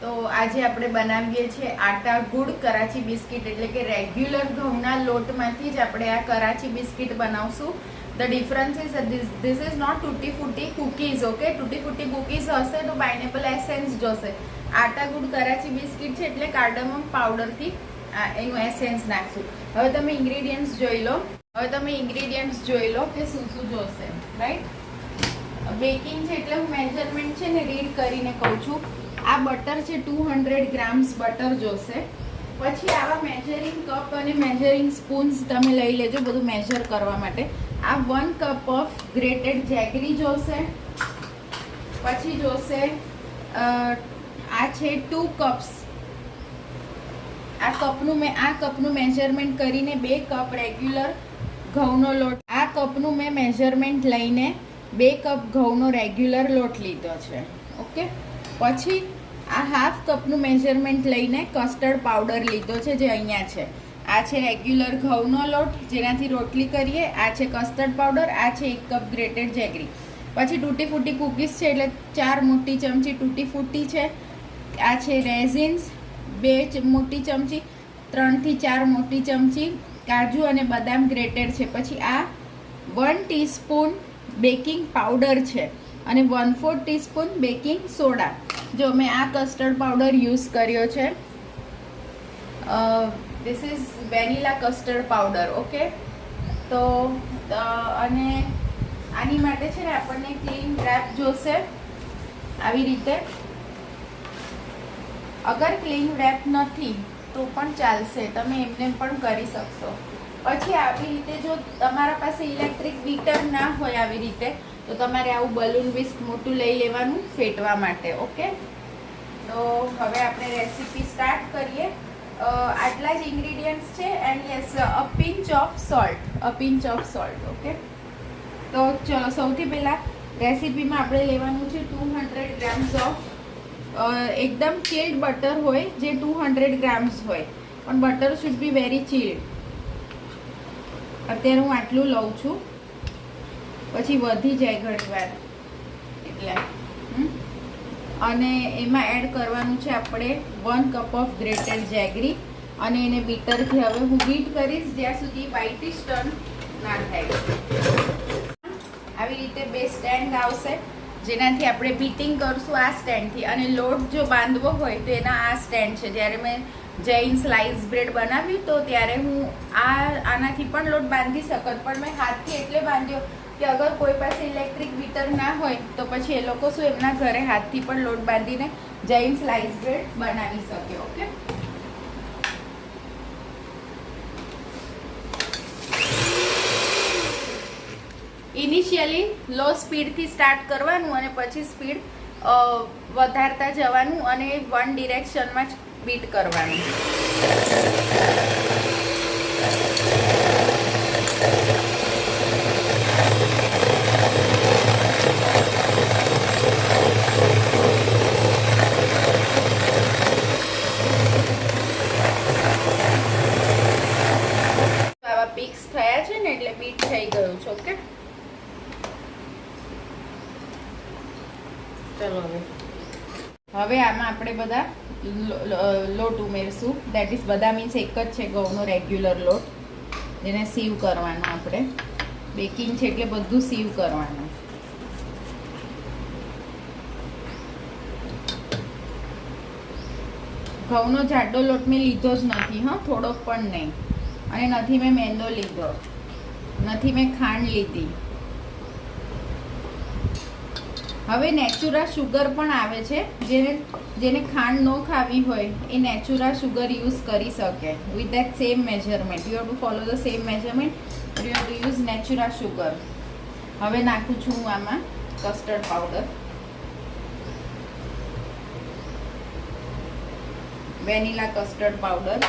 તો આજે આપણે બનાવીએ છીએ આટા ગુડ કરાચી બિસ્કિટ, એટલે કે રેગ્યુલર ઘઉંના લોટમાંથી જ આપણે આ કરાચી બિસ્કિટ બનાવશું. The difference is this is not તૂટી ફૂટી કુકીઝ. ઓકે, તૂટી ફૂટી કુકીઝ હશે તો પાઇનેપલ એસેન્સ જોશે. આટા ગુડ કરાચી બિસ્કિટ છે એટલે કાર્ડમમ પાવડરથી એનું એસેન્સ નાખશું. હવે તમે ઇન્ગ્રેડિયન્ટ્સ જોઈ લો કે શું શું જોશે. રાઈટ, બેકિંગ છે એટલે હું મેજરમેન્ટ છે ને રીડ કરીને કહું છું. આ બટર છે 200 ગ્રામ્સ બટર જોશે. પછી આવા મેજરિંગ કપ અને મેજરિંગ સ્પૂન્સ તમે લઈ લેજો બધું મેજર કરવા માટે. આ 1 કપ ઓફ ગ્રેટેડ જેગરી જોશે. પછી જોશે આ છે 2 કપ્સ. આ કપનું મેજરમેન્ટ કરીને 2 કપ રેગ્યુલર ઘઉંનો લોટ. આ કપનું મેં મેજરમેન્ટ લઈને 2 કપ ઘઉંનો રેગ્યુલર લોટ લીધો છે. ઓકે, પછી આ હાફ કપનું મેજરમેન્ટ લઈને કસ્ટર્ડ પાવડર લીધો છે જે અહીંયા છે. આ છે રેગ્યુલર ઘઉંનો લોટ જેનાથી રોટલી કરીએ. આ છે કસ્ટર્ડ પાવડર. આ છે 1 કપ ગ્રેટેડ જેગરી. પછી તૂટી ફૂટી કૂકીઝ છે એટલે 4 મોટી ચમચી તૂટી ફૂટી છે. આ છે રેઝિન્સ 2 મોટી ચમચી, 3 થી 4 મોટી ચમચી કાજુ અને બદામ ગ્રેટેડ છે. પછી આ 1 ટીસ્પૂન બેકિંગ પાવડર છે અને 1/4 ટીસ્પૂન બેકિંગ સોડા. જો મેં આ કસ્ટર્ડ પાવડર યુઝ કર્યો છે. This is vanilla custard powder. Okay, તો અને આની માટે છે ને આપણને ક્લીન રેપ જોશે આવી રીતે. અગર ક્લીન રેપ નથી તો પણ ચાલશે, તમે એમને પણ કરી શકશો. પછી આવી રીતે જો તમારા પાસે ઇલેક્ટ્રિક બીટર ના હોય આવી રીતે તો તમારે આવું બલૂન વિસ્ક મોટું લઈ લેવાનું ફેટવા માટે. ઓકે, તો હવે આપણે રેસીપી સ્ટાર્ટ કરીએ. આટલા જ ઇન્ગ્રીડિયન્ટ્સ છે and yes a pinch of salt. Okay, તો ચલો સૌથી પહેલાં રેસીપીમાં આપણે લેવાનું છે 200 ગ્રામ્સ ઓફ એકદમ ચિલ્ડ બટર હોય જે 200 ગ્રામ્સ હોય, પણ butter should be very chilled. અત્યારે હું આટલું લઉં છું, પછી વધી જાય ઘણીવાર એટલે. અને એમાં એડ કરવાનું છે આપણે 1 કપ ઓફ ગ્રેટેડ જેગરી અને એને બીટરથી હવે હું બીટ કરીશ જ્યાં સુધી વ્હાઇટિશ ટર્ન ના થાય. આવી રીતે 2 સ્ટેન્ડ આવશે જેનાથી આપણે બીટિંગ કરશું આ સ્ટેન્ડથી. અને લોટ જો બાંધવો હોય તો એના આ સ્ટેન્ડ છે. જ્યારે મેં જૈન સ્લાઇસ બ્રેડ બનાવ્યું તો ત્યારે હું આનાથી પણ લોટ બાંધી શકત, પણ મેં હાથથી એટલે બાંધ્યો કે અગર કોઈ પાસે ઇલેક્ટ્રિક બીટર ના હોય તો પછી એ લોકો શું એમના ઘરે હાથથી પણ લોટ બાંધીને જૈન સ્લાઇસ બ્રેડ બનાવી શકે. ઓકે, ઇનિશિયલી લો સ્પીડથી સ્ટાર્ટ કરવાનું અને પછી સ્પીડ વધારતા જવાનું અને 1 ડિરેક્શનમાં જ બીટ કરવાનું. આવા પીક્સ થયા છે ને એટલે બીટ થઈ ગયું છે. ઓકે, ચલો હવે આમાં આપણે બધા લોટ ઉમેરશું. દેટ ઇઝ બધા મીન્સ એક જ છે ઘઉંનો રેગ્યુલર લોટ જેને સીવ કરવાનો. આપણે બેકિંગ છે એટલે બધું સીવ કરવાનું. ઘઉંનો જાડો લોટ મેં લીધો જ નથી, હા, થોડોક પણ નહીં. અને નથી મેં મેંદો લીધો, નથી મેં ખાંડ લીધી. હવે નેચુરા શુગર પણ આવે છે. જેને ખાંડ ન ખાવી હોય એ નેચુરા શુગર યુઝ કરી શકે with that same measurement. You have to follow the same measurement, you have to use natural sugar. હવે નાખું છું હું આમાં custard powder, vanilla custard powder.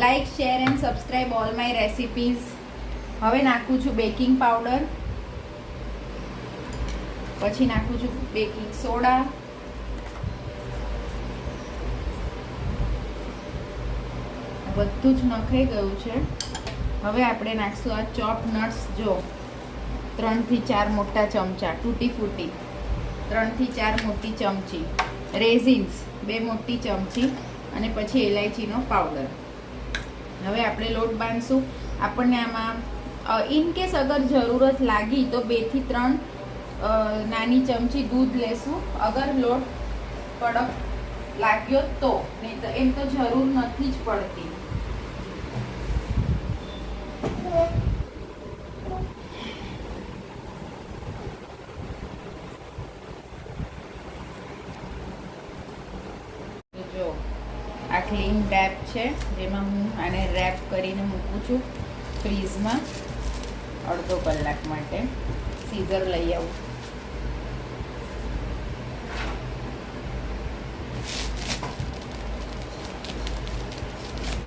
Like, share and subscribe all my recipes. હવે નાખું છું બેકિંગ પાવડર, પછી નાખું છું બેકિંગ સોડા, બધું જ નખાઈ ગયું છે. હવે આપણે નાખશું આ ચોપ નટ્સ. જો 3 થી 4 મોટા ચમચા તૂટી ફૂટી. 3 થી 4 મોટી ચમચી, રેઝિન્સ 2 મોટી ચમચી અને પછી ઇલાયચીનો પાવડર. હવે આપણે લોટ બાંધશું. આપણને આમાં ઇન કેસ અગર જરૂરત લાગી તો 2 થી 3 નાની ચમચી દૂધ લેશું, અગર લોટ કડક લાગ્યો તો, નહીં તો એમ તો જરૂર નથી જ પડતી. જો આ ક્લીન રેપ છે, જેમાં હું આને રેપ કરીને મૂકું છું ફ્રીઝમાં અડધો કલાક માટે. સીઝર લઈ આવું.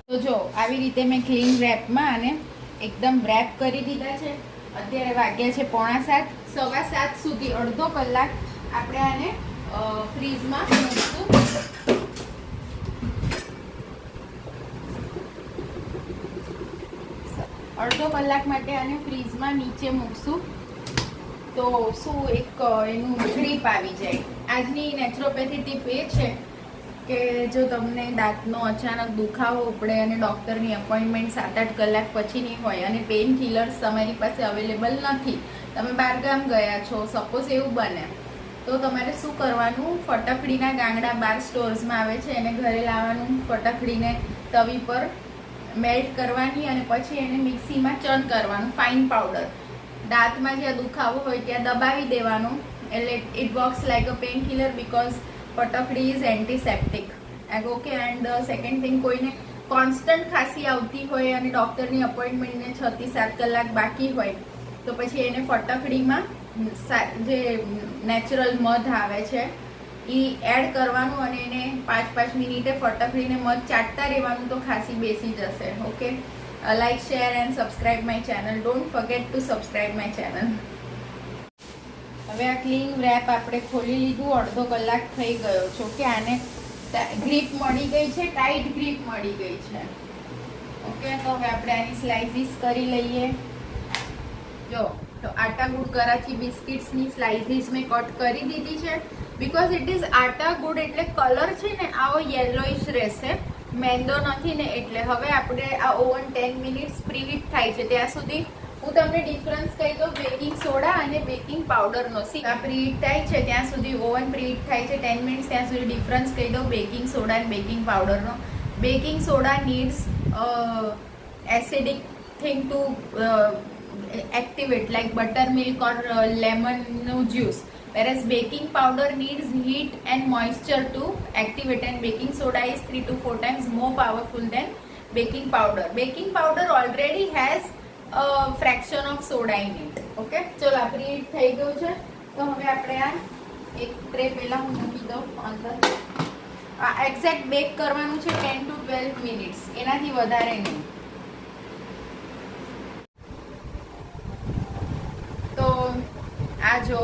તો જો આવી રીતે મેં ક્લીન રેપમાં આને એકદમ રેપ કરી દીધા છે. અત્યારે વાગ્યા છે 6:45, 7:15 સુધી અડધો કલાક આપણે આને ફ્રીઝમાં મૂકશું. અડધો કલાક માટે આને ફ્રીઝમાં નીચે મૂકશું તો શું એક એનું ગ્રીપ આવી જાય. આજની નેચરોપેથી ટીપ એ છે કે જો તમને દાંતનો અચાનક દુખાવો ઉપડે અને ડૉક્ટરની અપોઇન્ટમેન્ટ 7-8 કલાક પછીની હોય અને પેઇન કિલર્સ તમારી પાસે અવેલેબલ નથી, તમે બહારગામ ગયા છો, સપોઝ એવું બને, તો તમારે શું કરવાનું, ફટકડીના ગાંગડા બાર સ્ટોર્સમાં આવે છે, એને ઘરે લાવવાનું, ફટકડીને તવી પર મેલ્ટ કરવાની અને પછી એને મિક્સીમાં ચર્ન કરવાનું, ફાઇન પાવડર. દાંતમાં જ્યાં દુખાવો હોય ત્યાં દબાવી દેવાનું. એટલે it works like a pain killer because ફટકડી is antiseptic. Okay. And second thing, કોઈને કોન્સ્ટન્ટ ખાંસી આવતી હોય અને ડૉક્ટરની અપોઇન્ટમેન્ટને 6 થી 7 કલાક બાકી હોય તો પછી એને ફટકડીમાં જે નેચરલ મધ આવે છે એ એડ કરવાનું અને એને 5-5 મિનિટે ફટકડીને મધ ચાટતા રહેવાનું તો ખાંસી બેસી જશે. Okay. Like, share and subscribe my channel. Don't forget two subscribe my channel. હવે આ ક્લીન રેપ આપણે ખોલી લીધું, અડધો કલાક થઈ ગયો છે. ઓકે. આને ગ્રીપ મળી ગઈ છે, ટાઈટ ગ્રીપ મળી ગઈ છે. ઓકે. તો હવે આપણે આની સ્લાઇસીસ કરી લઈએ. જો તો આટા ગુડ કરાચી બિસ્કિટ્સની સ્લાઇસીસ મેં કટ કરી દીધી છે. બીકોઝ ઇટ ઇઝ આટા ગુડ એટલે કલર છે ને આવો યેલોઇશ રહેશે, મેંદો નથી ને એટલે. હવે આપણે આ ઓવન 10 મિનિટ્સ પ્રીહીટ થાય છે ત્યાં સુધી હું તમને ડિફરન્સ કહી દઉં બેકિંગ સોડા અને બેકિંગ પાવડરનો. આ પ્રીહીટ થાય છે ત્યાં સુધી, ઓવન પ્રીહીટ થાય છે 10 મિનિટ્સ ત્યાં સુધી ડિફરન્સ કહી દઉં બેકિંગ સોડા અને બેકિંગ પાવડરનો. Baking soda needs acidic thing to activate like buttermilk or lemon juice, whereas baking powder needs heat and moisture to activate, and baking soda is 3 to 4 times more powerful than baking powder. Baking powder already has a fraction of soda in it. Okay. ચલો આપણી heat થઈ ગયું છે તો હવે આપણે આ એક ટ્રે પહેલા હું મૂકી દઉં અંદર. આ એક્ઝેક્ટ બેક કરવાનું છે 10 to 12 મિનિટ્સ, એનાથી વધારે નહીં. તો આ જો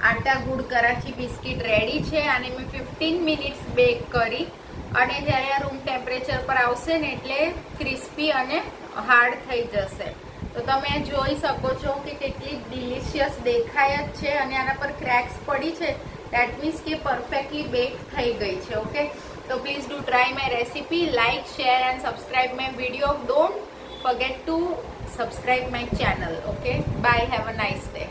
આટા ગુડ કરાચી બિસ્કિટ રેડી છે. આને મેં 15 મિનિટ્સ બેક કરી અને જ્યારે આ રૂમ ટેમ્પરેચર પર આવશે ને એટલે ક્રિસ્પી અને હાર્ડ થઈ જશે. તો તમે જોઈ શકો છો કે કેટલી ડિલિશિયસ દેખાય જ છે અને આના પર ક્રેક્સ પડી છે. દેટ મીન્સ કે પરફેક્ટલી બેક થઈ ગઈ છે. ઓકે. તો please do try my recipe. Like, share and subscribe my video. Don't forget to subscribe my channel. Okay, bye, have a nice day.